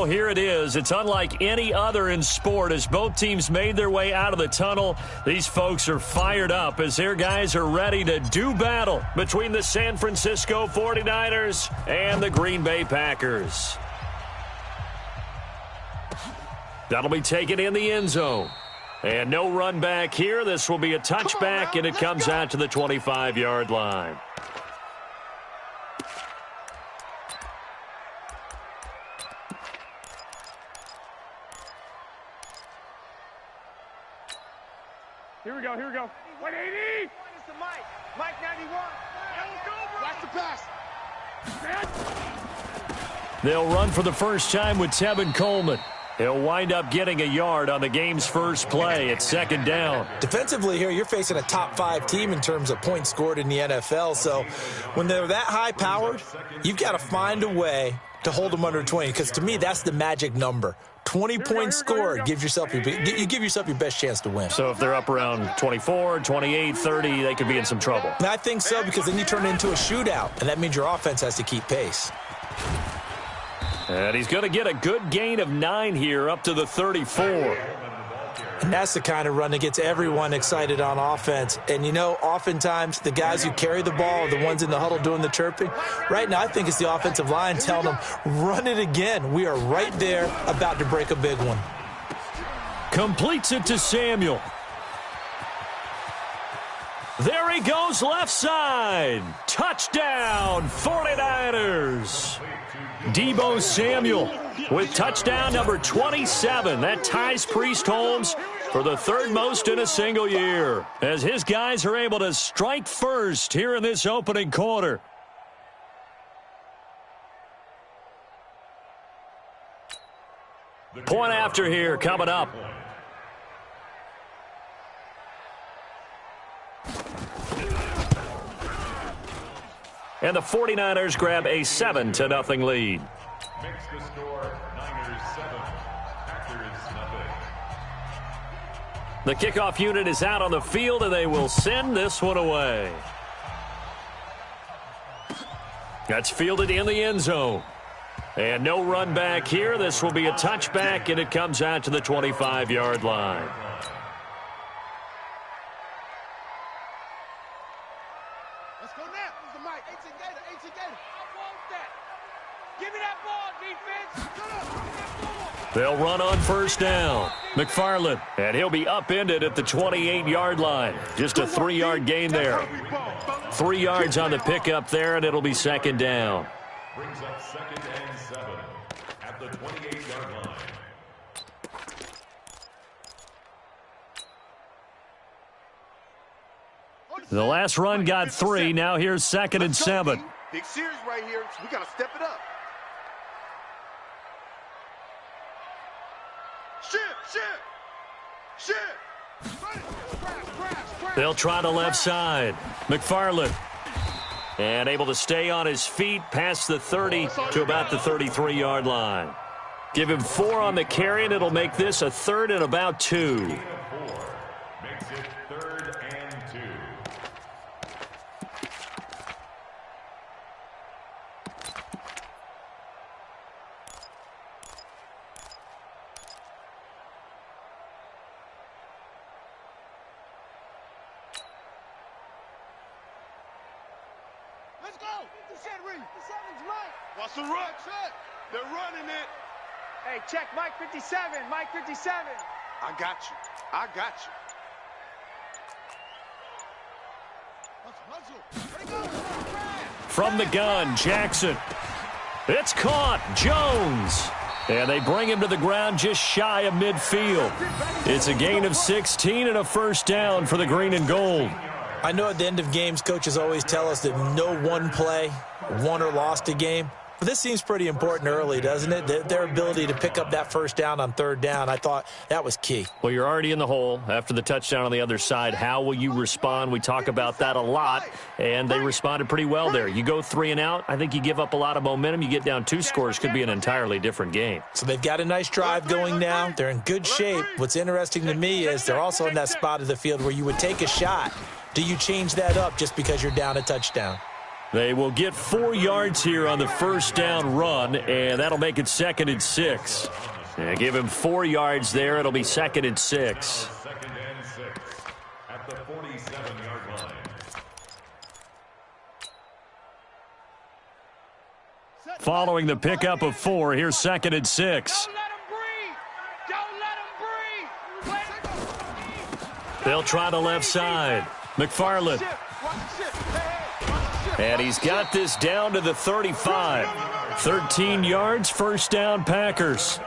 Here it is. It's unlike any other in sport as both teams made their way out of the tunnel. These folks are fired up as their guys are ready to do battle between the San Francisco 49ers and the Green Bay Packers. That'll be taken in the end zone. And no run back here. This will be a touchback, and it comes out to the 25-yard line. Here we go. 180! It's the Mike. Mike 91. Watch the pass. They'll run for the first time with Tevin Coleman. He'll wind up getting a yard on the game's first play at second down. Defensively here, you're facing a top-5 team in terms of points scored in the NFL. So when they're that high-powered, you've got to find a way to hold them under 20. Because to me, that's the magic number. 20 points scored gives yourself you give yourself your best chance to win. So if they're up around 24, 28, 30, they could be in some trouble. And I think so, because then you turn it into a shootout, and that means your offense has to keep pace. And he's going to get a good gain of 9 here up to the 34. And that's the kind of run that gets everyone excited on offense. And, you know, oftentimes the guys who carry the ball are the ones in the huddle doing the chirping. Right now, I think it's the offensive line telling them, run it again. We are right there about to break a big one. Completes it to Samuel. There he goes left side. Touchdown, 49ers. Deebo Samuel with touchdown number 27. That ties Priest Holmes for the third most in a single year, as his guys are able to strike first here in this opening quarter. Point after here coming up. And the 49ers grab a 7-0 lead. Makes the score Niners 7, Packers nothing. The kickoff unit is out on the field, and they will send this one away. That's fielded in the end zone. And no run back here. This will be a touchback, and it comes out to the 25-yard line. Let's go now. Where's the mic? 18 Gator. I want that. Give me that ball, defense. They'll run on first down. McFarland, and he'll be upended at the 28-yard line. Just a 3-yard gain there. 3 yards on the pickup there, and it'll be second down. Brings up 2nd and 7 at the 28-yard line. The last run got 3. Now here's 2nd and 7. Big series right here. We got to step it up. Shit. They'll try the left side. McFarland. And able to stay on his feet past the 30 to about the 33-yard line. Give him 4 on the carry, and it'll make this a 3rd and about 2. Makes it 3rd and 2. Let's go. The 7's Mike. Watch the run. They're running it. Hey, check Mike 57. Mike 57. I got you. From the gun, Jackson. It's caught. Jones. And they bring him to the ground just shy of midfield. It's a gain of 16 and a first down for the green and gold. I know at the end of games, coaches always tell us that no one play won or lost a game. But this seems pretty important early, doesn't it? Their ability to pick up that first down on 3rd down, I thought that was key. Well, you're already in the hole after the touchdown on the other side. How will you respond? We talk about that a lot, and they responded pretty well there. You go 3 and out, I think you give up a lot of momentum. You get down 2 scores, could be an entirely different game. So they've got a nice drive going now. They're in good shape. What's interesting to me is they're also in that spot of the field where you would take a shot. Do you change that up just because you're down a touchdown? They will get 4 yards here on the first down run, and that'll make it 2nd and 6. Give him 4 yards there. It'll be 2nd and 6. Second and 6 at the 47-yard line. Following the pickup of 4, here's 2nd and 6. Don't let him breathe. Don't let him breathe. They'll try the left side. McFarland. And he's got this down to the 35. 13 yards, first down, Packers.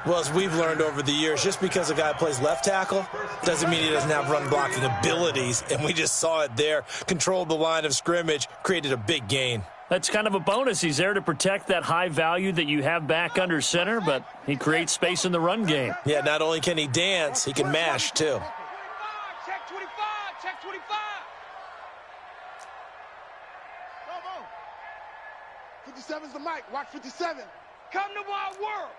Well, as we've learned over the years, just because a guy plays left tackle doesn't mean he doesn't have run blocking abilities. And we just saw it there. Controlled the line of scrimmage, created a big gain. That's kind of a bonus. He's there to protect that high value that you have back under center, but he creates space in the run game. Yeah, not only can he dance, he can mash, too. Check 25. Check 25. Come on. 57's the mic. Watch 57. Come to my world.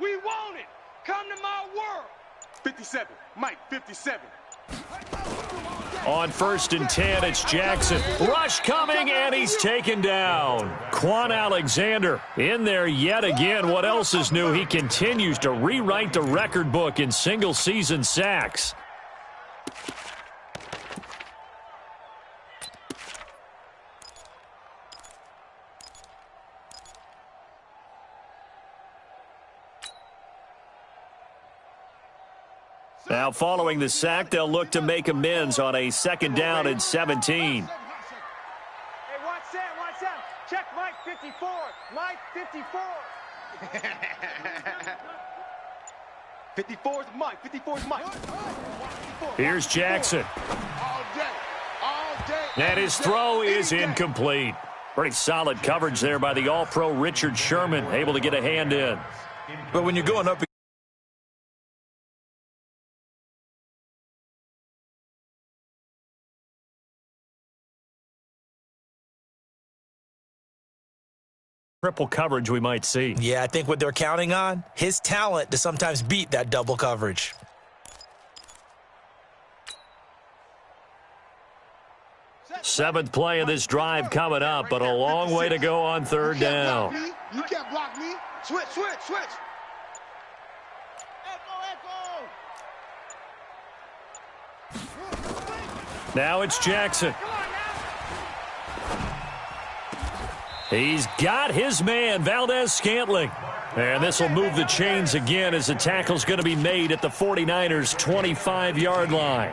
We want it. Come to my world. 57. Mike, 57. On 1st and 10, it's Jackson. Rush coming, and he's taken down. Quan Alexander in there yet again. What else is new? He continues to rewrite the record book in single-season sacks. Now, following the sack, they'll look to make amends on a 2nd down and 17. Hey, watch that. Check Mike 54. Mike 54. 54's Mike. 54's Mike. Here's Jackson. All day. And his throw is incomplete. Pretty solid coverage there by the All-Pro Richard Sherman, able to get a hand in. But when you're going up triple coverage we might see. Yeah, I think what they're counting on, his talent to sometimes beat that double coverage. Seventh play of this drive coming up, but a long way to go on 3rd down. You can't block me. Switch. Echo. Now it's Jackson. He's got his man, Valdez-Scantling. And this will move the chains again as the tackle's going to be made at the 49ers' 25-yard line.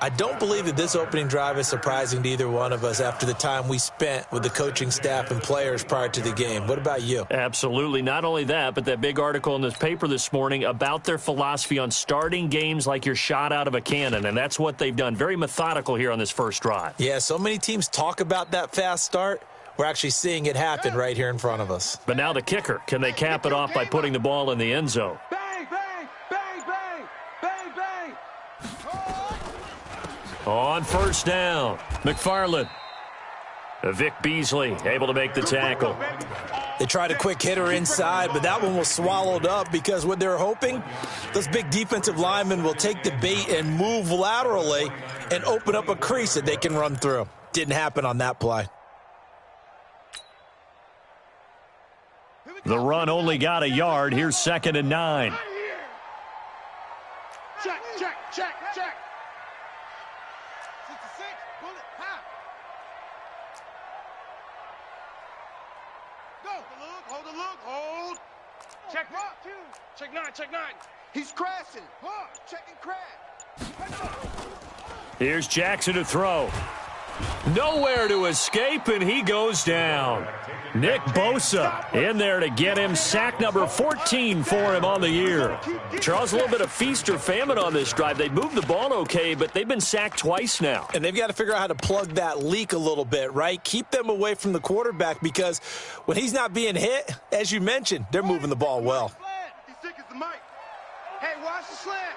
I don't believe that this opening drive is surprising to either one of us after the time we spent with the coaching staff and players prior to the game. What about you? Absolutely. Not only that, but that big article in this paper this morning about their philosophy on starting games like you're shot out of a cannon, and that's what they've done. Very methodical here on this first drive. Yeah, so many teams talk about that fast start. We're actually seeing it happen right here in front of us. But now the kicker. Can they cap it off by putting the ball in the end zone? Bang, bang, bang, bang, bang, bang. On 1st down, McFarland. Vic Beasley able to make the tackle. They tried a quick hitter inside, but that one was swallowed up because what they're hoping, those big defensive linemen will take the bait and move laterally and open up a crease that they can run through. Didn't happen on that play. The run only got a yard. Here's 2nd and 9. Check. 66, bullet, high. Go. Hold. Check 2. Check 9. He's crashing. Check and crash. Here's Jackson to throw. Nowhere to escape, and he goes down. Nick Bosa in there to get him. Sack number 14 for him on the year. Charles, a little bit of feast or famine on this drive. They moved the ball okay, but they've been sacked twice now. And they've got to figure out how to plug that leak a little bit, right? Keep them away from the quarterback because when he's not being hit, as you mentioned, they're moving the ball well. 56 is the mic. Hey, watch the slant.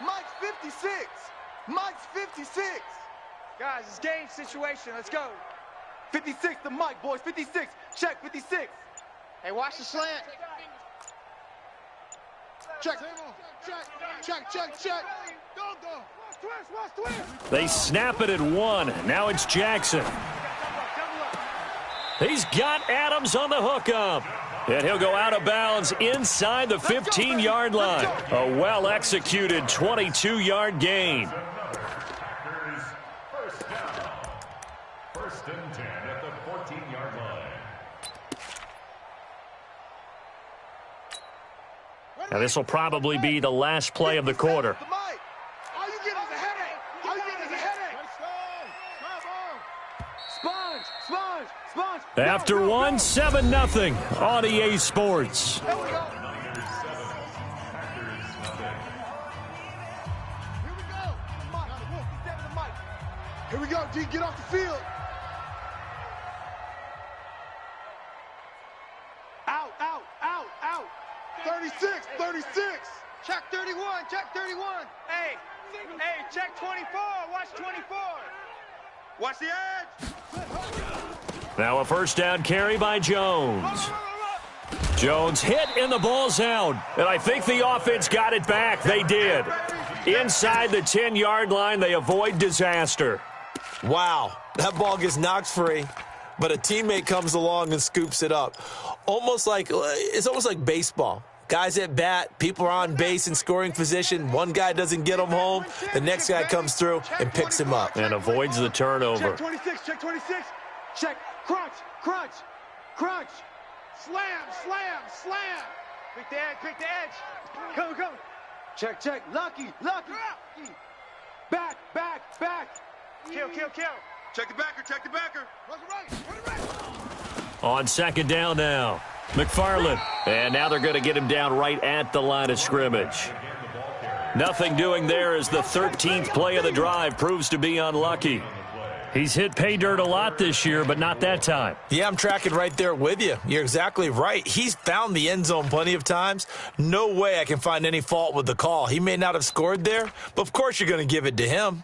Mike's 56. Mike's 56. Guys, it's game situation. Let's go. 56, the mic, boys. 56. Check, 56. Hey, watch the slant. Check. Go. They snap it at 1. Now it's Jackson. He's got Adams on the hookup. And he'll go out of bounds inside the 15-yard line. A well-executed 22-yard gain. First and 10 at the 14-yard line. Now this will probably be the last play of the quarter. All you get is a headache. All you get is a headache. Sponge, sponge, sponge. After 1, 7-0 on EA Sports. Here we go. Here we go, D. Get off the field. Out, out, out, out. 36, 36. Check 31, check 31. Hey, check 24. Watch 24. Watch the edge. Now a first down carry by Jones. Jones hit and the ball's out. And I think the offense got it back. They did. Inside the 10-yard line, they avoid disaster. Wow, that ball gets knocked free, but a teammate comes along and scoops it up. It's almost like baseball. Guys at bat, people are on base in scoring position. One guy doesn't get him home. The next guy comes through and picks him up. And avoids the turnover. Check 26, check 26. Check, crunch, crunch, crunch. Slam, slam, slam. Pick the edge, pick the edge. Come, come. Check, check. Lucky, lucky. Back, back, back. Kill, kill, kill. Check the backer, check the backer. Run it right. On second down now, McFarland. And now they're going to get him down right at the line of scrimmage. Nothing doing there as the 13th play of the drive proves to be unlucky. He's hit pay dirt a lot this year, but not that time. Yeah, I'm tracking right there with you. You're exactly right. He's found the end zone plenty of times. No way I can find any fault with the call. He may not have scored there, but of course you're going to give it to him.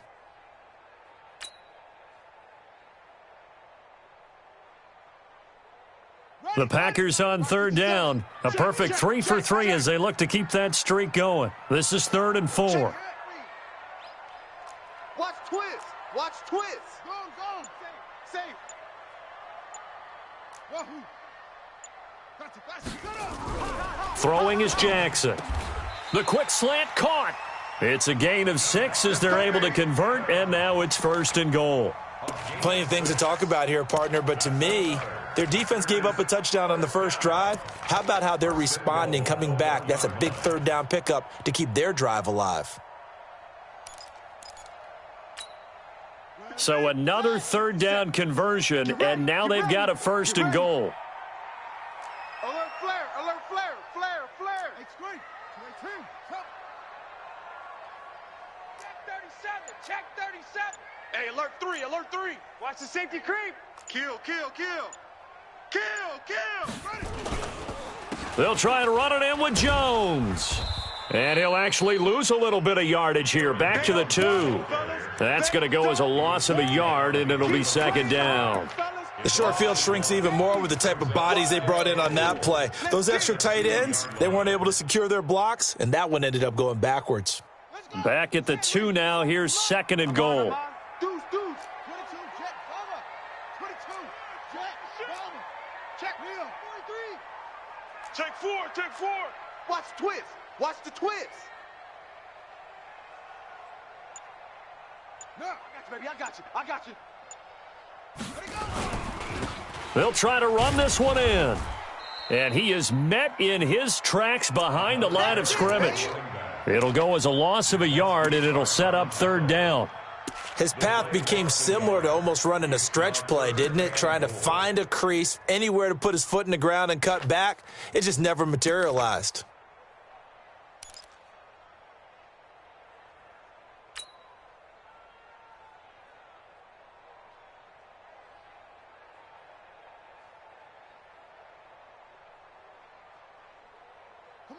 The Packers on third down. A perfect 3 for 3 as they look to keep that streak going. This is 3rd and 4. Watch twist. Watch twist. Go. Safe. Throwing is Jackson. The quick slant caught. It's a gain of 6 as they're able to convert, and now it's 1st and goal. Plenty of things to talk about here, partner, but to me, their defense gave up a touchdown on the first drive. How about how they're responding, coming back? That's a big third down pickup to keep their drive alive. So another third down conversion, and now they've got a 1st and goal. Alert flare, alert flare, flare, flare. Hey, screen. Check 37. Hey, alert 3, alert 3. Watch the safety creep. Kill, kill, kill. Kill, kill. They'll try and run it in with Jones. And he'll actually lose a little bit of yardage here. Back to the 2. That's going to go as a loss of a yard, and it'll be 2nd down. The short field shrinks even more with the type of bodies they brought in on that play. Those extra tight ends, they weren't able to secure their blocks, and that one ended up going backwards. Back at the 2 now. Here's 2nd and goal. Deuce. 22, jet, cover. 22, jet, cover. Check, 43. Check 4. Watch twist. Watch the twist. No, I got you. Ready, go. They'll try to run this one in. And he is met in his tracks behind the line of scrimmage. It'll go as a loss of a yard, and it'll set up 3rd down. His path became similar to almost running a stretch play, didn't it? Trying to find a crease, anywhere to put his foot in the ground and cut back. It just never materialized.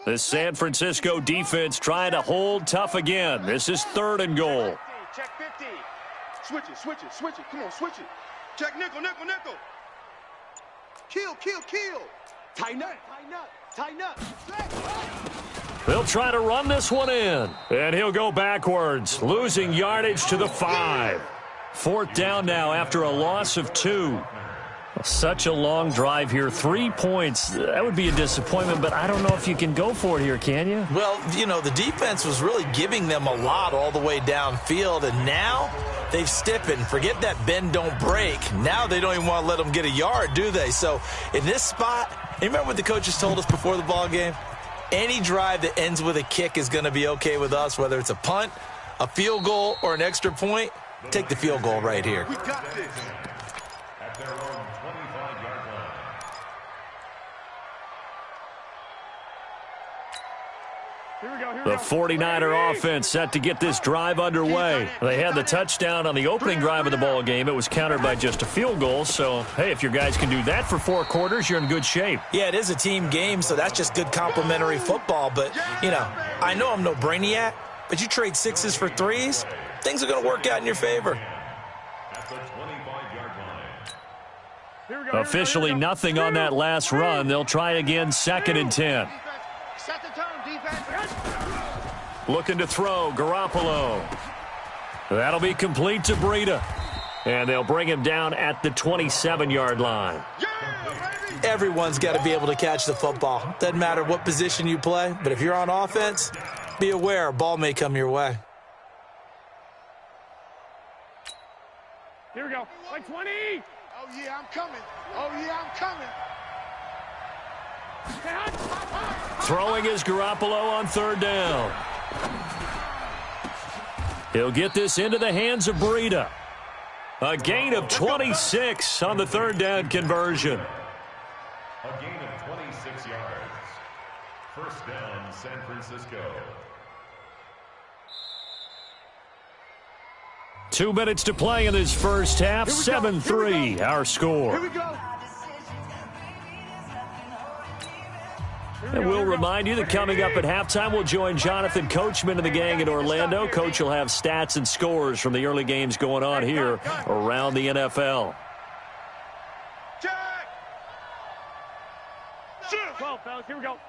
The San Francisco defense trying to hold tough again. This is 3rd and goal. Check 50. Switch it. Come on, switch it. Check nickel. Kill. Tighten up. They'll try to run this one in. And he'll go backwards, losing yardage to the 5. 4th down now after a loss of 2. Such a long drive here. 3 points. That would be a disappointment, but I don't know if you can go for it here, can you? Well, you know, the defense was really giving them a lot all the way downfield, and now they've stiffened. Forget that bend, don't break. Now they don't even want to let them get a yard, do they? So in this spot, you remember what the coaches told us before the ball game? Any drive that ends with a kick is going to be okay with us, whether it's a punt, a field goal, or an extra point. Take the field goal right here. We got this. At their own 25-yard line. The 49er offense set to get this drive underway. They had the touchdown on the opening drive of the ball game. It was countered by just a field goal. So, hey, if your guys can do that for 4 quarters, you're in good shape. Yeah, it is a team game, so that's just good complimentary football. But, you know, I know I'm no brainiac, but you trade 6s for 3s, things are going to work out in your favor. At the 25-yard line. Officially nothing on that last run. They'll try again, 2nd and 10. Set the tone, defense. Looking to throw, Garoppolo. That'll be complete to Breida. And they'll bring him down at the 27-yard line. Everyone's got to be able to catch the football. Doesn't matter what position you play, but if you're on offense, be aware a ball may come your way. Here we go. Like 20. Oh, yeah, I'm coming. Oh, yeah, I'm coming. Throwing is Garoppolo on 3rd down. He'll get this into the hands of Breida. A gain of 26 on the 3rd down conversion. A gain of 26 yards. 1st down, San Francisco. 2 minutes to play in this first half. 7-3 our score. Here we go. And we'll remind you that coming up at halftime, we'll join Jonathan Coachman and the gang in Orlando. Coach will have stats and scores from the early games going on here around the NFL. Check. 12, fellas. Here we go.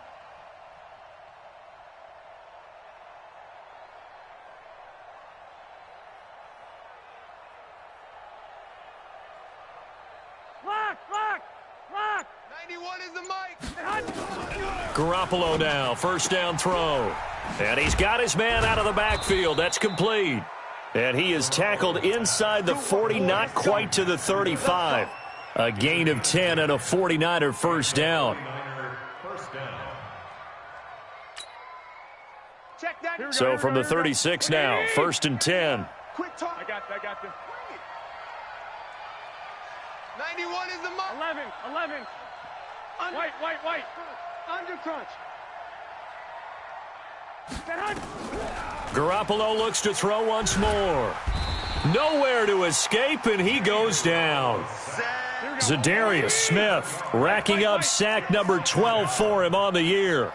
Lock. 91 is the mic. Garoppolo now, 1st down throw. And he's got his man out of the backfield. That's complete. And he is tackled inside the 40, not quite to the 35. A gain of 10 and a 49er first down. Check that. So from the 36 now, 1st and 10. Quick talk. I got this. 91 is the mic. 11. White. Under crunch. Garoppolo looks to throw once more. Nowhere to escape, and he goes down. Zadarius Smith racking up sack number 12 for him on the year.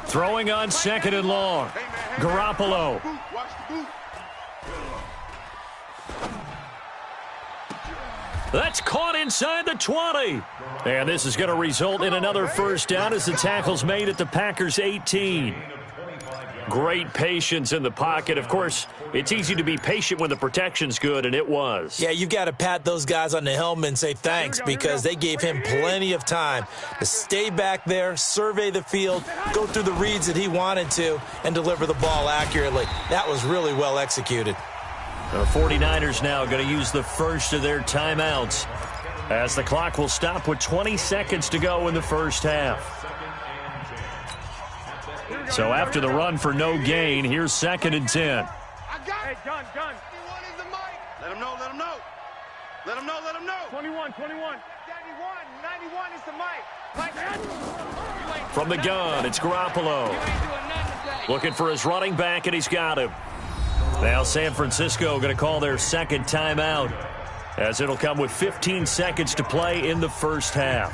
Throwing on 2nd and long. Garoppolo. That's caught inside the 20. And this is going to result in another first down as the tackle's made at the Packers' 18. Great patience in the pocket. Of course, it's easy to be patient when the protection's good, and it was. Yeah, you've got to pat those guys on the helmet and say thanks because they gave him plenty of time to stay back there, survey the field, go through the reads that he wanted to, and deliver the ball accurately. That was really well executed. The 49ers now going to use the first of their timeouts as the clock will stop with 20 seconds to go in the first half. So after the run for no gain, here's 2nd and 10. I got it. Gun. 21 is the mic. Let him know. 21. 91 is the mic. From the gun, it's Garoppolo. Looking for his running back, and he's got him. Now San Francisco going to call their 2nd timeout as it'll come with 15 seconds to play in the first half.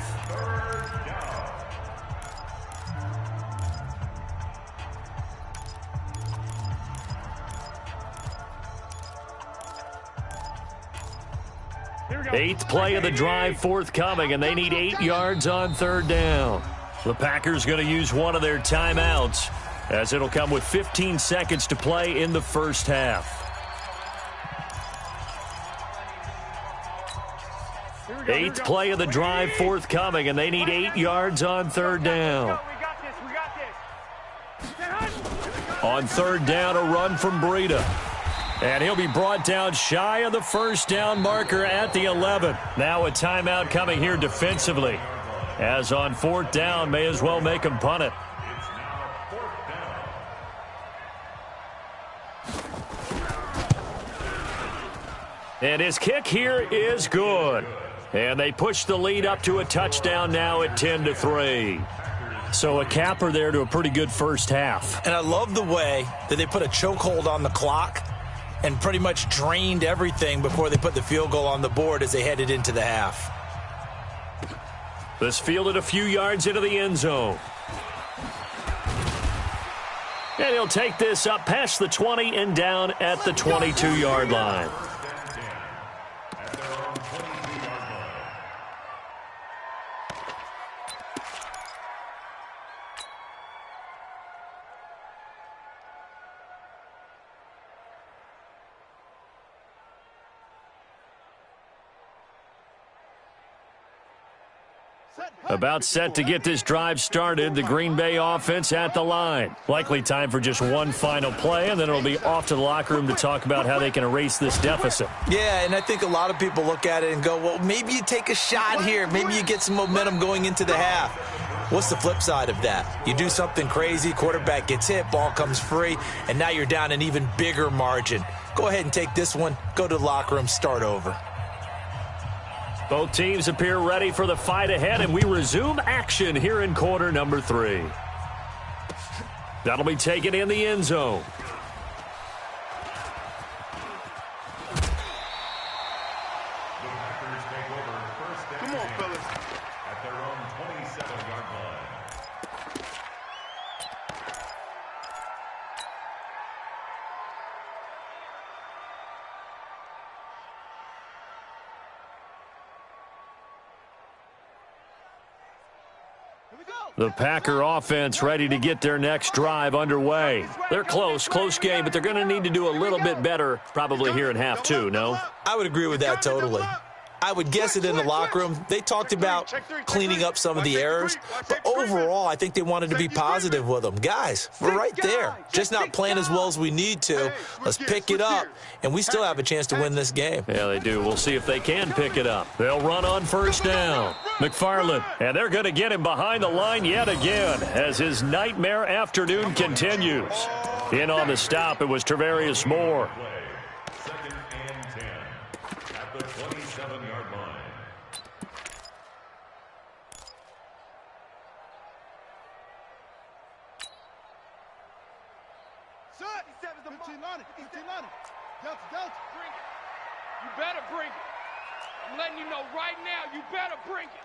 8th play of the drive forthcoming, and they need 8 yards on 3rd down. The Packers going to use one of their timeouts, as it'll come with 15 seconds to play in the first half. 8th play of the drive forthcoming, and they need 8 yards on 3rd down. On 3rd down, a run from Breida. And he'll be brought down shy of the first down marker at the 11. Now a timeout coming here defensively. As on 4th down, may as well make him punt it. And his kick here is good. And they push the lead up to a touchdown now at 10-3. So a capper there to a pretty good first half. And I love the way that they put a chokehold on the clock and pretty much drained everything before they put the field goal on the board as they headed into the half. This fielded a few yards into the end zone. And he'll take this up past the 20 and down at the 22-yard line. About set to get this drive started. The Green Bay offense at the line. Likely time for just one final play, and then it'll be off to the locker room to talk about how they can erase this deficit. Yeah, and I think a lot of people look at it and go, well, maybe you take a shot here. Maybe you get some momentum going into the half. What's the flip side of that? You do something crazy, quarterback gets hit, ball comes free, and now you're down an even bigger margin. Go ahead and take this one, go to the locker room, start over. Both teams appear ready for the fight ahead, and we resume action here in quarter number 3. That'll be taken in the end zone. Come on, fellas. At their own 27-yard line. The Packer offense ready to get their next drive underway. They're close game, but they're going to need to do a little bit better probably here in half 2, no? I would agree with that totally. I would guess it in the locker room. They talked about cleaning up some of the errors, but overall, I think they wanted to be positive with them. Guys, we're right there. Just not playing as well as we need to. Let's pick it up, and we still have a chance to win this game. Yeah, they do. We'll see if they can pick it up. They'll run on first down. McFarland, and they're going to get him behind the line yet again as his nightmare afternoon continues. In on the stop, it was Travarius Moore. Second and 10 at the 27-yard line. Shut. 15 on it. 15 on it. Delta. Bring it. You better bring it. I'm letting you know right now, you better bring it.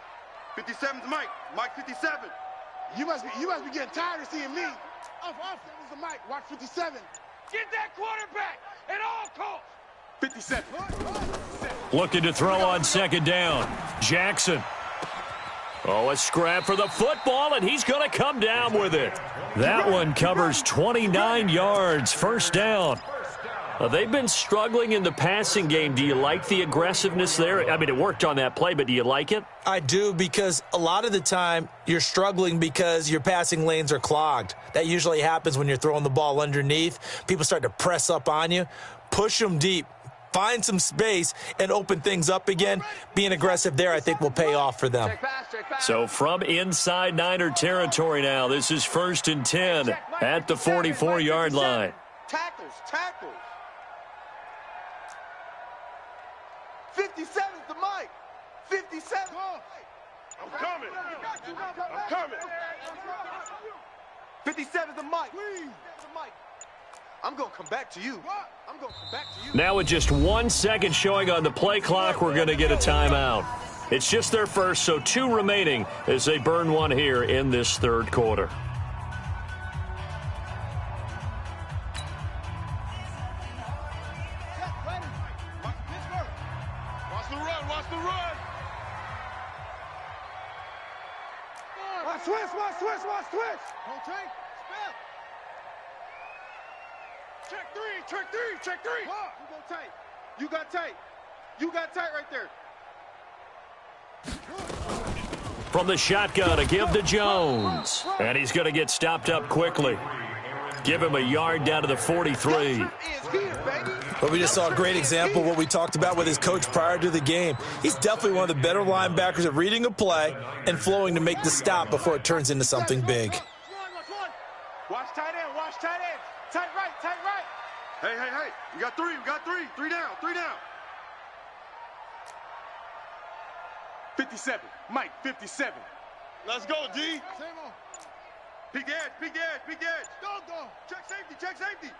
57's Mike. Mike 57. You must be getting tired of seeing me. Off. That was the Mike. Watch 57. Get that quarterback at all costs. 57. Looking to throw on second down. Jackson. Oh, a scrap for the football, and he's going to come down with it. That one covers 29 yards. First down. They've been struggling in the passing game. Do you like the aggressiveness there? I mean, it worked on that play, but do you like it? I do, because a lot of the time you're struggling because your passing lanes are clogged. That usually happens when you're throwing the ball underneath. People start to press up on you. Push them deep. Find some space and open things up again. Being aggressive there, I think, will pay off for them. So from inside Niner territory now, this is 1st and 10 at the 44-yard line. Tackles. 57's the mic. 57. I'm coming. 57's the mic. I'm going to come back to you. Now with just 1 second showing on the play clock, we're going to get a timeout. It's just their first, so 2 remaining as they burn one here in this third quarter. Watch the run. Watch the run. Watch switch, watch switch, watch switch. Don't take. Spell. Check three, check three, check three. You go tight. You got tight. You got tight right there. From the shotgun, a give to Jones. And he's going to get stopped up quickly. Give him a yard down to the 43. But we just saw a great example of what we talked about with his coach prior to the game. He's definitely one of the better linebackers at reading a play and flowing to make the stop before it turns into something big. Watch tight end, watch tight end. Tight right, tight right. Hey, hey, hey. We got three, we got three. Three down, three down. 57. Mike, 57. Let's go, D. Same on. Big edge, big edge, big edge. Go. Check safety, check safety.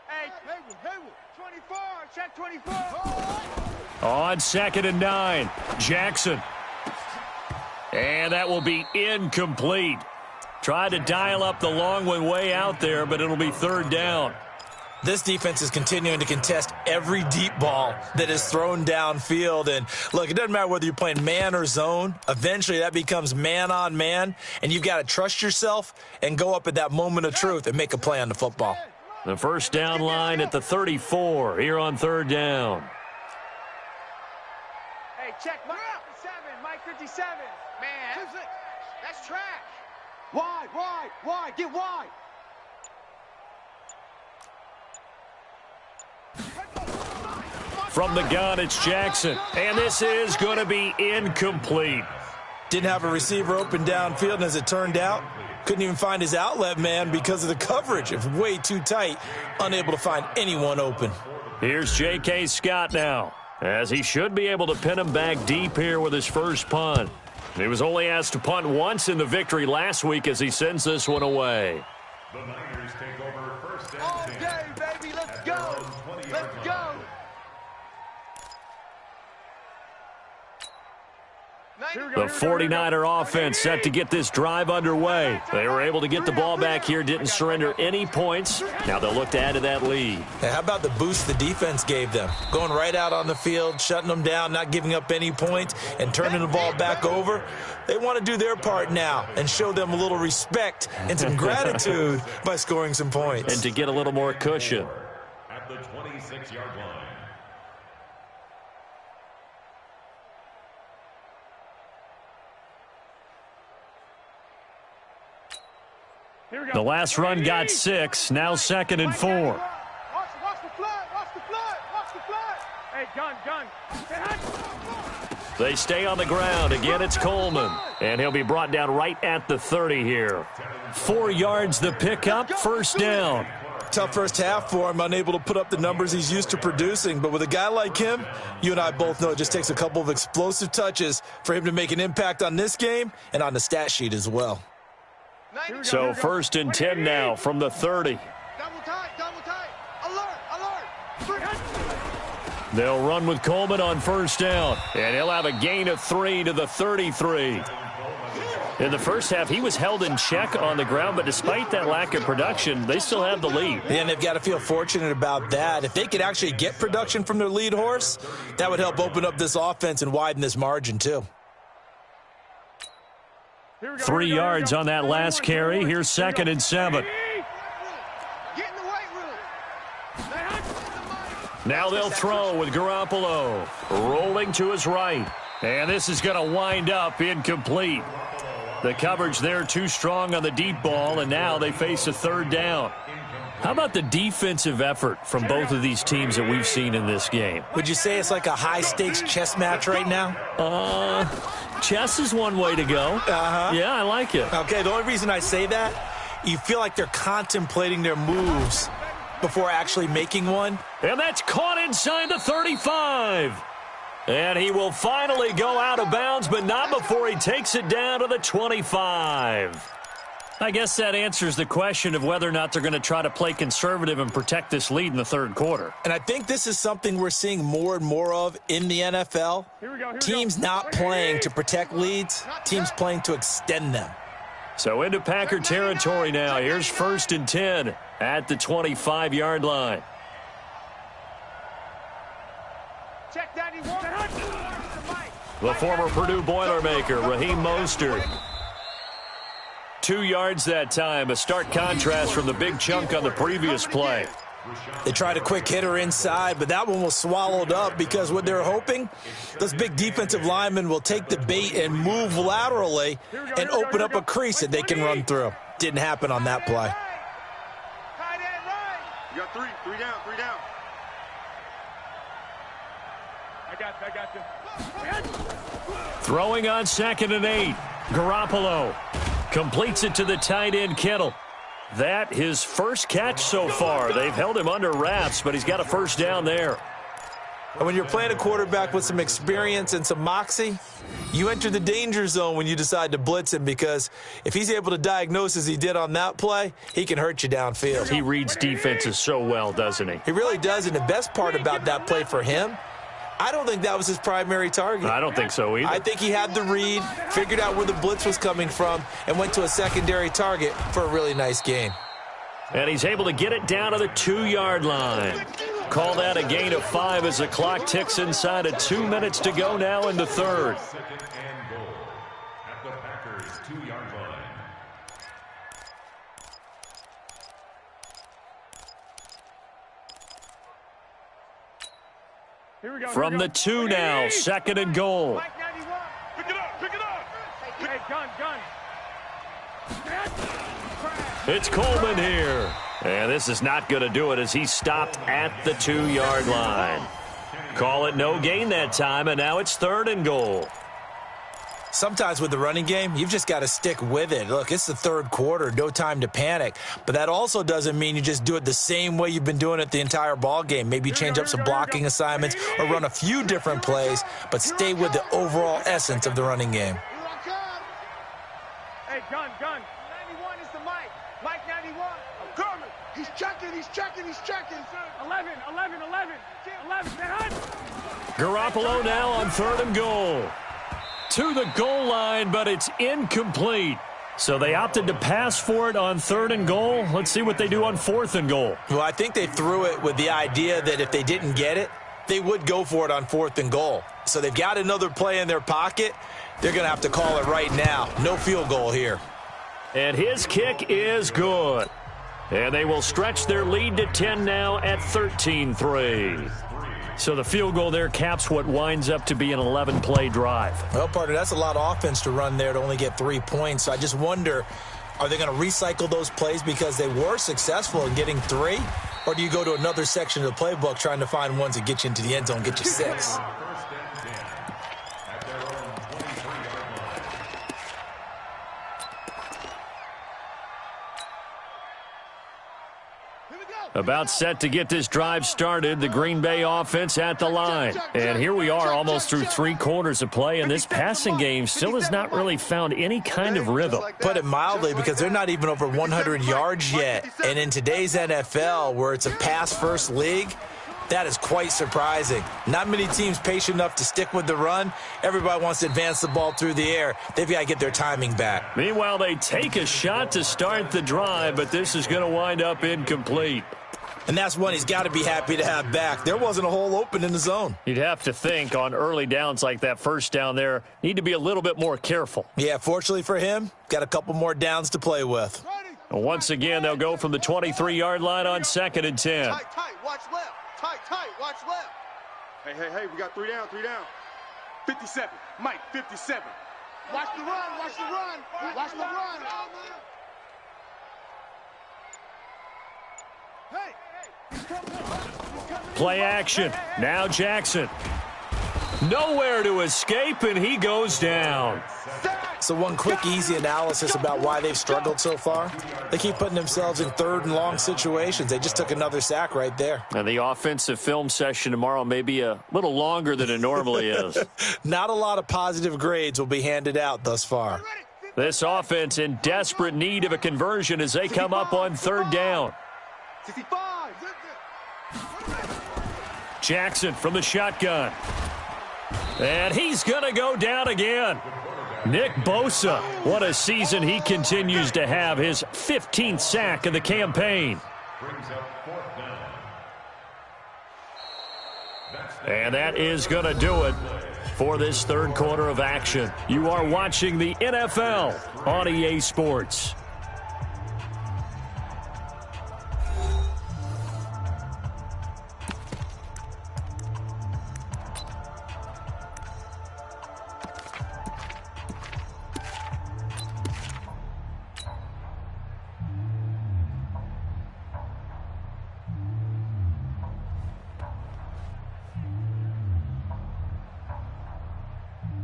Hey, Haywood. 24, check 24. On 2nd and 9, Jackson. And that will be incomplete. Tried to dial up the long one way out there, but it'll be 3rd down. This defense is continuing to contest every deep ball that is thrown downfield. And, look, it doesn't matter whether you're playing man or zone. Eventually, that becomes man-on-man, and you've got to trust yourself and go up at that moment of truth and make a play on the football. The first down line at the 34 here on 3rd down. Hey, check Mike 57, Mike 57. Man, that's trash. Wide, get wide. From the gun, it's Jackson. And this is going to be incomplete. Didn't have a receiver open downfield, and as it turned out, couldn't even find his outlet man because of the coverage. It was way too tight, unable to find anyone open. Here's J.K. Scott now, as he should be able to pin him back deep here with his first punt. He was only asked to punt once in the victory last week as he sends this one away. The Niners take over 1st and All 10. day, baby, let's go. Let's go. The 49er offense set to get this drive underway. They were able to get the ball back here, didn't surrender any points. Now they'll look to add to that lead. Hey, how about the boost the defense gave them? Going right out on the field, shutting them down, not giving up any points, and turning the ball back over. They want to do their part now and show them a little respect and some gratitude by scoring some points. And to get a little more cushion. At the 26-yard line. The last run got 6, now 2nd and 4. Watch the flood, watch the flood, watch the flood. Hey, gun. They stay on the ground. Again, it's Coleman. And he'll be brought down right at the 30 here. 4 yards the pickup, 1st down. Tough first half for him, unable to put up the numbers he's used to producing. But with a guy like him, you and I both know it just takes a couple of explosive touches for him to make an impact on this game and on the stat sheet as well. So 1st and 10 now from the 30. Double tight. Alert. They'll run with Coleman on 1st down. And he'll have a gain of 3 to the 33. In the first half, he was held in check on the ground, but despite that lack of production, they still have the lead. And they've got to feel fortunate about that. If they could actually get production from their lead horse, that would help open up this offense and widen this margin too. 3 yards on that last carry. Here's 2nd and 7. Get in the weight room. Now they'll throw with Garoppolo rolling to his right. And this is going to wind up incomplete. The coverage there too strong on the deep ball, and now they face a 3rd down. How about the defensive effort from both of these teams that we've seen in this game? Would you say it's like a high-stakes chess match right now? Chess is one way to go. Yeah, I like it. Okay, the only reason I say that, you feel like they're contemplating their moves before actually making one. And that's caught inside the 35. And he will finally go out of bounds, but not before he takes it down to the 25. I guess that answers the question of whether or not they're going to try to play conservative and protect this lead in the 3rd quarter. And I think this is something we're seeing more and more of in the NFL. Teams not playing to protect leads, teams playing to extend them. So into Packer territory now. Here's 1st and 10 at the 25-yard line. check 91. The former Purdue Boilermaker, Raheem Mostert. 2 yards that time, a stark contrast from the big chunk on the previous play. They tried a quick hitter inside, but that one was swallowed up because what they're hoping, those big defensive linemen will take the bait and move laterally and open up a crease that they can run through. Didn't happen on that play. You got three down. I got you. Throwing on 2nd and 8. Garoppolo completes it to the tight end, Kittle. That his first catch so far. They've held him under wraps, but he's got a first down there. And when you're playing a quarterback with some experience and some moxie, you enter the danger zone when you decide to blitz him, because if he's able to diagnose as he did on that play, he can hurt you downfield. He reads defenses so well, doesn't he? He really does, and the best part about that play for him, I don't think that was his primary target. I don't think so either. I think he had the read, figured out where the blitz was coming from, and went to a secondary target for a really nice gain. And he's able to get it down to the 2-yard line. Call that a gain of 5 as the clock ticks inside of 2 minutes to go now in the third. Second and goal at the Packers' 2-yard line. From the 2 now, 2nd and goal. Pick it up. Hey, gun. It's Coleman here. And this is not going to do it as he stopped at the 2-yard line. Call it no gain that time, and now it's 3rd and goal. Sometimes with the running game, you've just got to stick with it. Look, it's the 3rd quarter, no time to panic. But that also doesn't mean you just do it the same way you've been doing it the entire ball game. Maybe change up some blocking assignments or run a few different plays, but stay with the overall essence of the running game. Hey, gun. 91 is the mic. Mike 91. I'm coming. He's checking. 11. Garoppolo now on 3rd and goal. To the goal line, but it's incomplete. So they opted to pass for it on 3rd and goal. Let's see what they do on 4th and goal. Well, I think they threw it with the idea that if they didn't get it, they would go for it on 4th and goal. So they've got another play in their pocket. They're going to have to call it right now. No field goal here. And his kick is good. And they will stretch their lead to 10 now at 13-3. So the field goal there caps what winds up to be an 11-play drive. Well, partner, that's a lot of offense to run there to only get 3 points. So I just wonder, are they going to recycle those plays because they were successful in getting 3? Or do you go to another section of the playbook trying to find ones that get you into the end zone, get you 6? About set to get this drive started, the Green Bay offense at the line. And here we are almost through 3 quarters of play, and this passing game still has not really found any kind of rhythm. Put it mildly, because they're not even over 100 yards yet. And in today's NFL, where it's a pass-first league, that is quite surprising. Not many teams patient enough to stick with the run. Everybody wants to advance the ball through the air. They've got to get their timing back. Meanwhile, they take a shot to start the drive, but this is going to wind up incomplete. And that's one he's got to be happy to have back. There wasn't a hole open in the zone. You'd have to think on early downs like that first down there, need to be a little bit more careful. Yeah, fortunately for him, got a couple more downs to play with. And once again, they'll go from the 23-yard line on 2nd and 10. Tight, watch left. Tight, watch left. Hey, we got 3 down. 57. Mike, 57. Watch the run. Hey. Play action. Now Jackson. Nowhere to escape, and he goes down. So one quick, easy analysis about why they've struggled so far. They keep putting themselves in 3rd and long situations. They just took another sack right there. And the offensive film session tomorrow may be a little longer than it normally is. Not a lot of positive grades will be handed out thus far. This offense in desperate need of a conversion as they come up on 3rd down. 65. Jackson from the shotgun. And he's going to go down again. Nick Bosa, what a season he continues to have, his 15th sack of the campaign. Brings up 4th down. And that is going to do it for this third quarter of action. You are watching the NFL on EA Sports.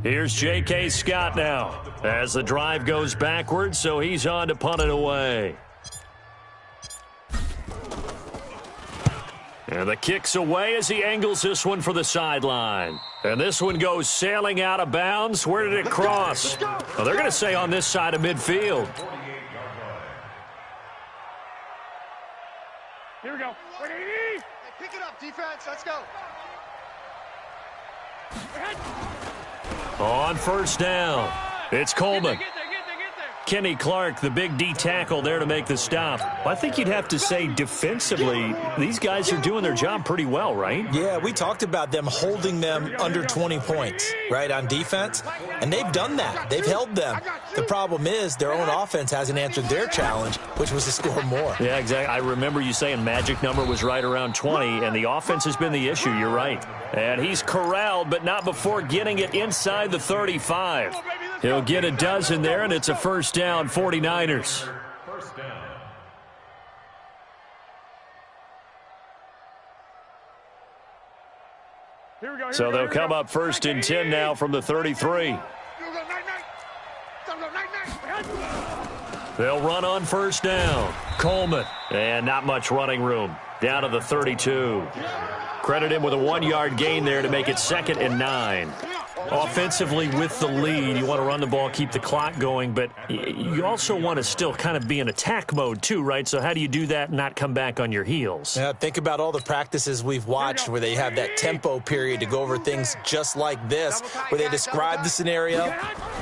Here's J.K. Scott now as the drive goes backwards, so he's on to punt it away. And the kick's away as he angles this one for the sideline. And this one goes sailing out of bounds. Where did it cross? Well, they're going to say on this side of midfield. Here we go. Hey, pick it up, defense. Let's go. On first down, it's Coleman. Kenny Clark, the big D tackle there to make the stop. I think you'd have to say defensively, these guys are doing their job pretty well, right? Yeah, we talked about them holding them under 20 points, right, on defense. And they've done that. They've held them. The problem is their own offense hasn't answered their challenge, which was to score more. Yeah, exactly. I remember you saying magic number was right around 20, and the offense has been the issue. You're right. And he's corralled, but not before getting it inside the 35. He'll get a dozen there, and it's a first down, 49ers. First down. So they'll come up first and 10 now from the 33. They'll run on first down. Coleman. And not much running room. Down to the 32. Credit him with a 1-yard gain there to make it 2nd and 9. Offensively with the lead, you want to run the ball, keep the clock going, but you also want to still kind of be in attack mode too, right? So how do you do that and not come back on your heels? Yeah, think about all the practices we've watched where they have that tempo period to go over things just like this, where they describe the scenario,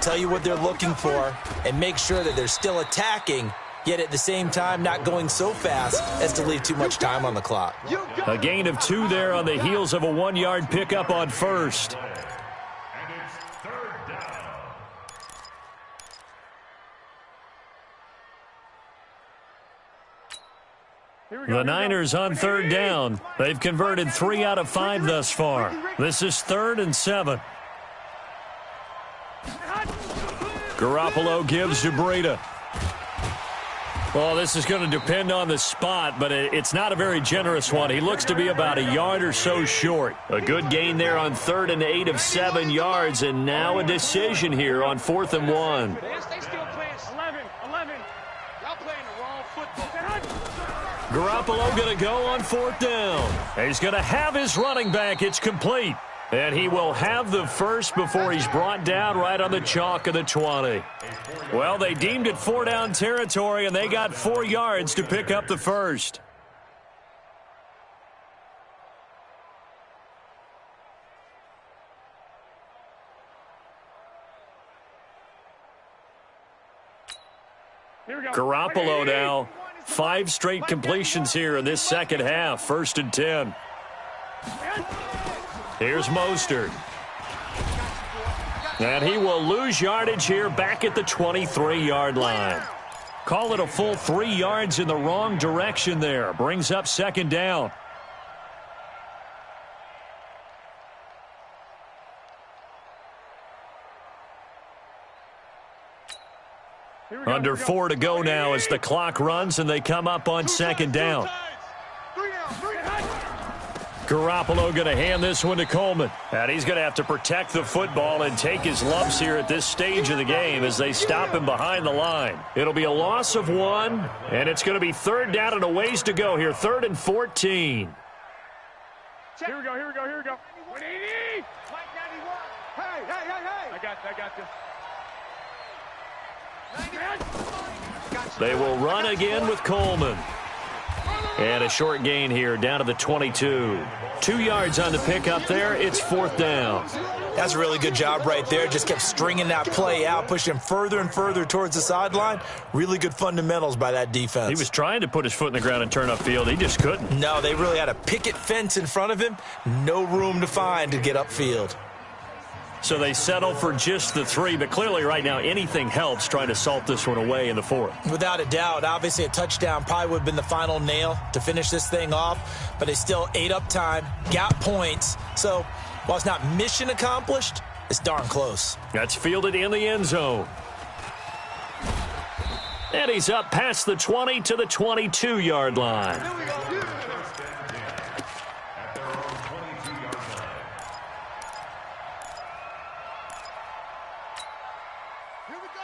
tell you what they're looking for, and make sure that they're still attacking, yet at the same time not going so fast as to leave too much time on the clock. A gain of 2 there on the heels of a 1-yard pickup on first. The Niners on third down. They've converted 3 out of 5 thus far. This is 3rd and 7. Garoppolo gives to Breida. Well, this is going to depend on the spot, but it's not a very generous one. He looks to be about a yard or so short. A good gain there on 3rd and 8 of 7 yards, and now a decision here on 4th and 1. Garoppolo going to go on 4th down. He's going to have his running back. It's complete. And he will have the first before he's brought down right on the chalk of the 20. Well, they deemed it 4-down territory, and they got 4 yards to pick up the first. Garoppolo now. 5 straight completions here in this second half. 1st and 10. Here's Mostert. And he will lose yardage here back at the 23-yard line. Call it a full 3 yards in the wrong direction there. Brings up 2nd down. Under 4 to go now as the clock runs and they come up on 2nd down. Garoppolo going to hand this one to Coleman. And he's going to have to protect the football and take his lumps here at this stage of the game as they stop him behind the line. It'll be a loss of 1, and it's going to be 3rd down and a ways to go here. 3rd and 14. Here we go. 180. Mike 91. Hey. I got this. They will run again with Coleman. And a short gain here down to the 22. 2 yards on the pickup there. It's 4th down. That's a really good job right there. Just kept stringing that play out, pushing him further and further towards the sideline. Really good fundamentals by that defense. He was trying to put his foot in the ground and turn upfield. He just couldn't. No, they really had a picket fence in front of him. No room to find to get upfield. So they settle for just the 3, but clearly right now anything helps trying to salt this one away in the 4th. Without a doubt. Obviously a touchdown probably would have been the final nail to finish this thing off, but they still ate up time, got points. So while it's not mission accomplished, it's darn close. That's fielded in the end zone. And he's up past the 20 to the 22-yard line.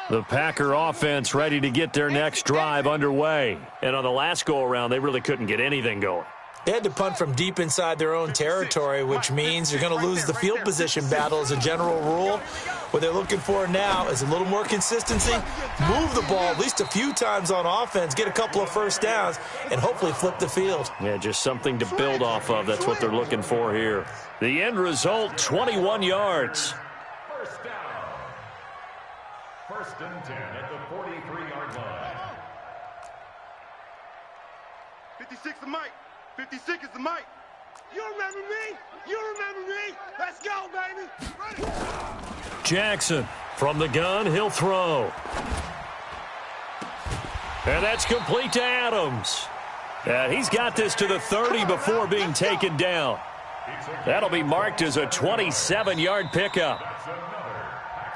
The Packer offense ready to get their next drive underway. And on the last go-around, they really couldn't get anything going. They had to punt from deep inside their own territory, which means you're going to lose the field position battle as a general rule. What they're looking for now is a little more consistency, move the ball at least a few times on offense, get a couple of first downs, and hopefully flip the field. Yeah, just something to build off of. That's what they're looking for here. The end result, 21 yards. First down. 1st and 10 at the 43-yard line. 56 the mic. 56 is the mic. You remember me? You remember me? Let's go, baby. Ready? Jackson from the gun, he'll throw. And that's complete to Adams. And he's got this to the 30 before being taken down. That'll be marked as a 27-yard pickup.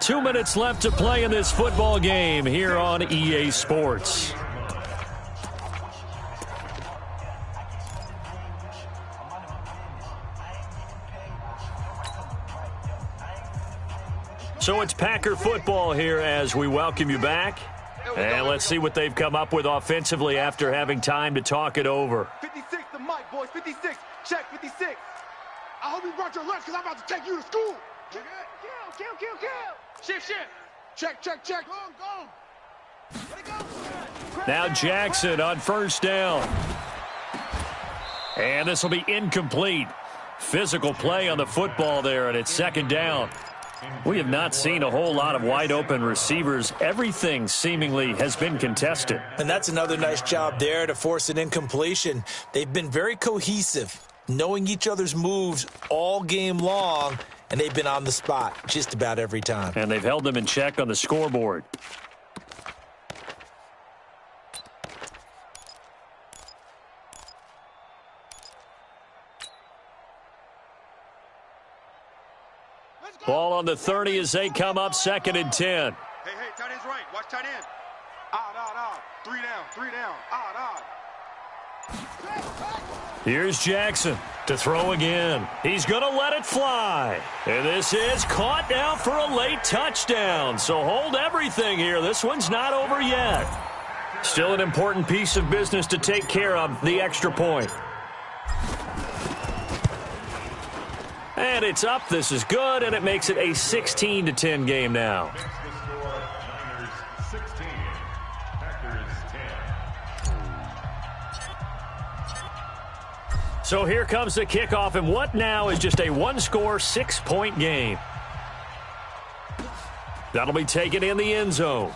2 minutes left to play in this football game here on EA Sports. So it's Packer football here as we welcome you back. And let's see what they've come up with offensively after having time to talk it over. 56 the mic, boys. 56. Check 56. I hope you brought your lunch because I'm about to take you to school. Kill. Shift. Check. Go. Let it go. Now Jackson on 1st down. And this will be incomplete. Physical play on the football there, and it's 2nd down. We have not seen a whole lot of wide-open receivers. Everything seemingly has been contested. And that's another nice job there to force an incompletion. They've been very cohesive, knowing each other's moves all game long, and they've been on the spot just about every time. And they've held them in check on the scoreboard. Ball on the 30 as they come up 2nd and 10. Hey, tight end's right. Watch tight end. Odd. 3 down. Odd. Here's Jackson to throw again. He's going to let it fly. And this is caught now for a late touchdown. So hold everything here. This one's not over yet. Still an important piece of business to take care of, the extra point. And it's up. This is good, and it makes it a 16-10 game now. Niners 16, Packers 10. So here comes the kickoff, and what now is just a one-score, 6-point game. That'll be taken in the end zone.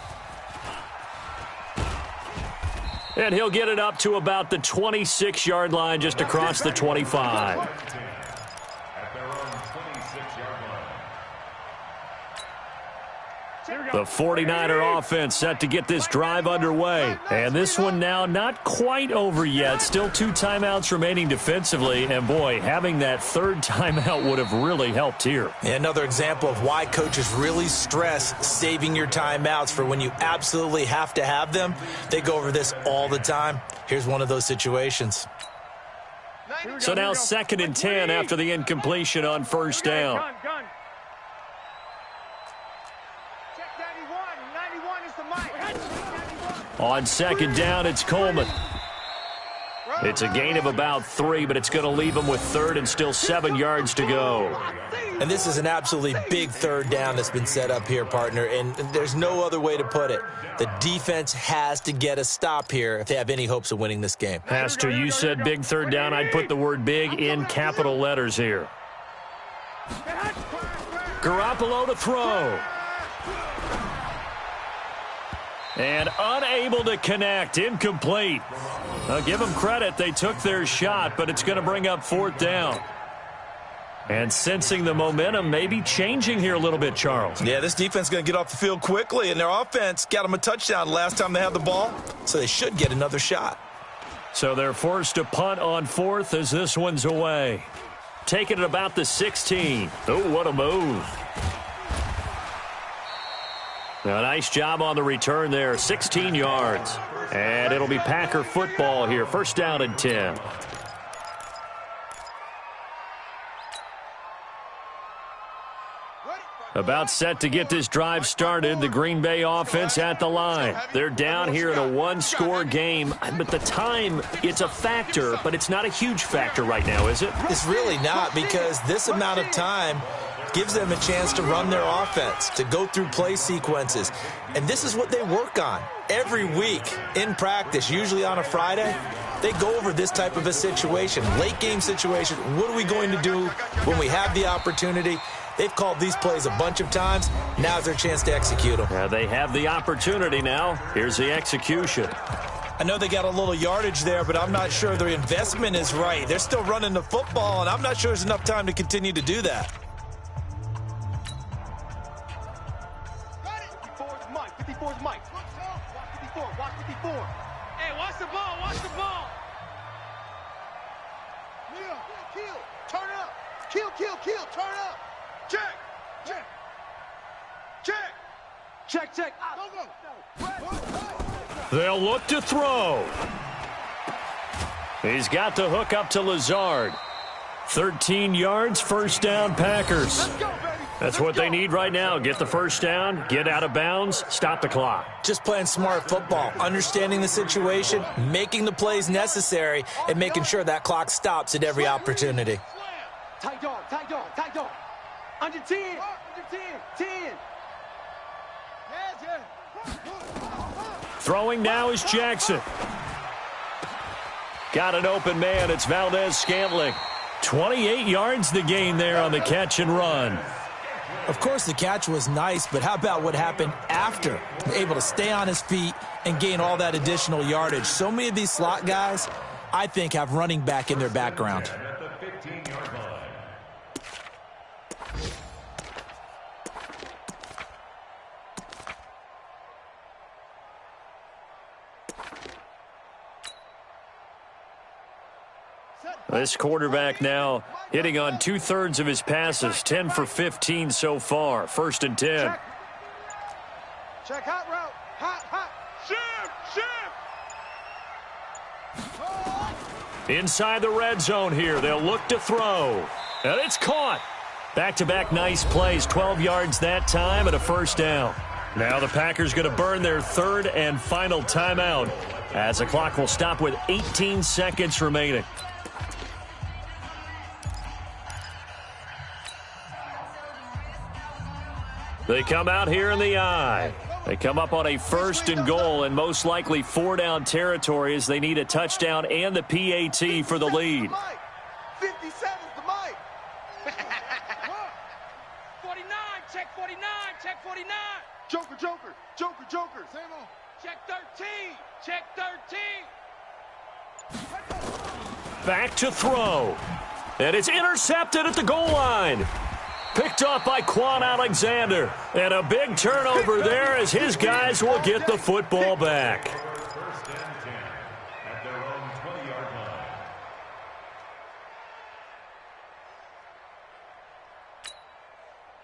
And he'll get it up to about the 26-yard line, just across the 25. The 49er offense set to get this drive underway. And this one now not quite over yet. Still 2 timeouts remaining defensively. And, boy, having that 3rd timeout would have really helped here. Another example of why coaches really stress saving your timeouts for when you absolutely have to have them. They go over this all the time. Here's one of those situations. So now 2nd and 10 after the incompletion on 1st down. On 2nd down, it's Coleman. It's a gain of about 3, but it's going to leave them with third and still 7 yards to go. And this is an absolutely big third down that's been set up here, partner, and there's no other way to put it. The defense has to get a stop here if they have any hopes of winning this game. Has to. You said big third down. I'd put the word big in capital letters here. Garoppolo to throw. And unable to connect. Incomplete. I'll give them credit. They took their shot, but it's going to bring up fourth down. And sensing the momentum maybe changing here a little bit, Charles. Yeah, this defense is going to get off the field quickly, and their offense got them a touchdown last time they had the ball, so they should get another shot. So they're forced to punt on fourth as this one's away. Taking it about the 16. Oh, what a move. A nice job on the return there, 16 yards. And it'll be Packer football here, first down and 10. About set to get this drive started. The Green Bay offense at the line. They're down here in a one-score game. But the time, it's a factor, but it's not a huge factor right now, is it? It's really not, because this amount of time gives them a chance to run their offense, to go through play sequences. And this is what they work on every week in practice, usually on a Friday. They go over this type of a situation, late game situation. What are we going to do when we have the opportunity? They've called these plays a bunch of times. Now's their chance to execute them. Yeah, they have the opportunity now. Here's the execution. I know they got a little yardage there, but I'm not sure their investment is right. They're still running the football, and I'm not sure there's enough time to continue to do that. 54's Mike. 54's Mike. Watch 54. Watch 54. Hey, watch the ball. Watch the ball. Kill. Turn up. Kill. Turn up. Check. Go. They'll look to throw. He's got the hook up to Lazard. 13 yards, first down, Packers. Let's go, baby. That's what they need right now. Get the first down, get out of bounds, stop the clock. Just playing smart football, understanding the situation, making the plays necessary, and making sure that clock stops at every opportunity. Tight dog. Under 10. 10. Throwing now is Jackson. Got an open man. It's Valdez-Scantling. 28 yards the gain there on the catch and run. Of course, the catch was nice, but how about what happened after? Able to stay on his feet and gain all that additional yardage. So many of these slot guys, I think, have running back in their background. This quarterback now hitting on 2/3 of his passes, 10 for 15 so far. First and 10. Check hot route. Hot. Shift. Inside the red zone here. They'll look to throw. And it's caught. Back-to-back nice plays. 12 yards that time and a first down. Now the Packers going to burn their third and final timeout as the clock will stop with 18 seconds remaining. They come out here in the eye. They come up on a first and goal and most likely 4-down territory as they need a touchdown and the PAT for the lead. 57's the mic. 49. Check 49. Check 49. Joker. Same on. Check 13. Check 13. Back to throw. And it's intercepted at the goal line. Picked off by Quan Alexander. And a big turnover there as his guys will get the football back. First and 10 at their own 20-yard line.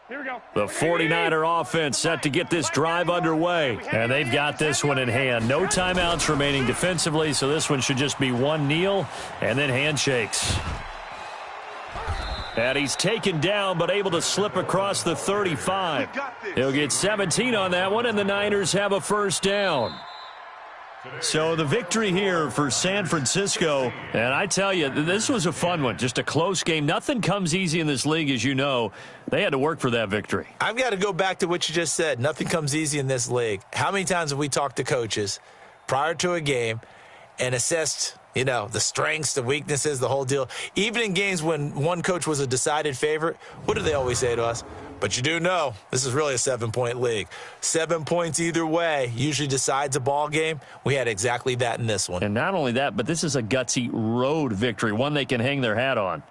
Here we go. The 49er offense set to get this drive underway. And they've got this one in hand. No timeouts remaining defensively, so this one should just be one kneel and then handshakes. And he's taken down but able to slip across the 35. He'll get 17 on that one, and the Niners have a first down. So the victory here for San Francisco, and I tell you, this was a fun one, just a close game. Nothing comes easy in this league, as you know. They had to work for that victory. I've got to go back to what you just said. Nothing comes easy in this league. How many times have we talked to coaches prior to a game and assessed, the strengths, the weaknesses, the whole deal? Even in games when one coach was a decided favorite, what do they always say to us? But you do know this is really a 7-point league. 7 points either way usually decides a ball game. We had exactly that in this one. And not only that, but this is a gutsy road victory, one they can hang their hat on.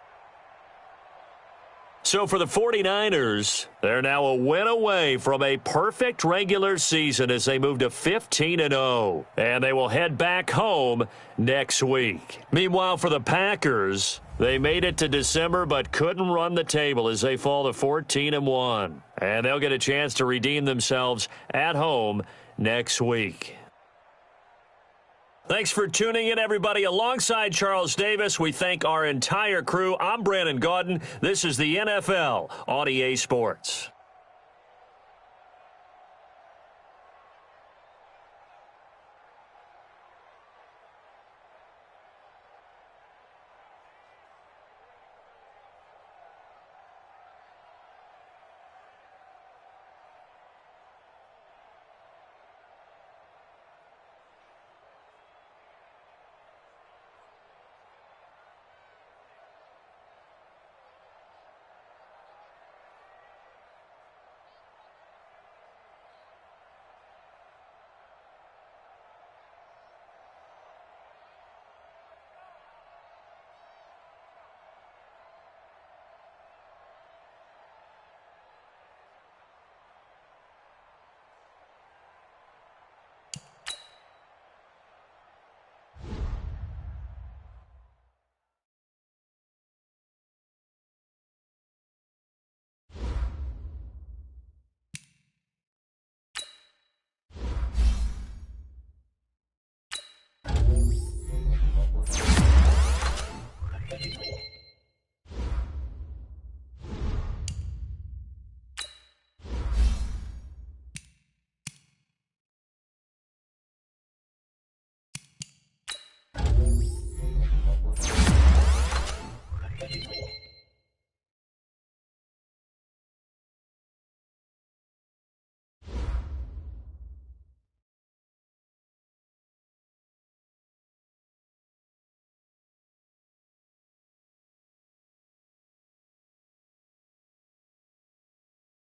So for the 49ers, they're now a win away from a perfect regular season as they move to 15-0. And they will head back home next week. Meanwhile, for the Packers, they made it to December but couldn't run the table as they fall to 14-1. And they'll get a chance to redeem themselves at home next week. Thanks for tuning in, everybody. Alongside Charles Davis, we thank our entire crew. I'm Brandon Gaudin. This is the NFL on EA Sports.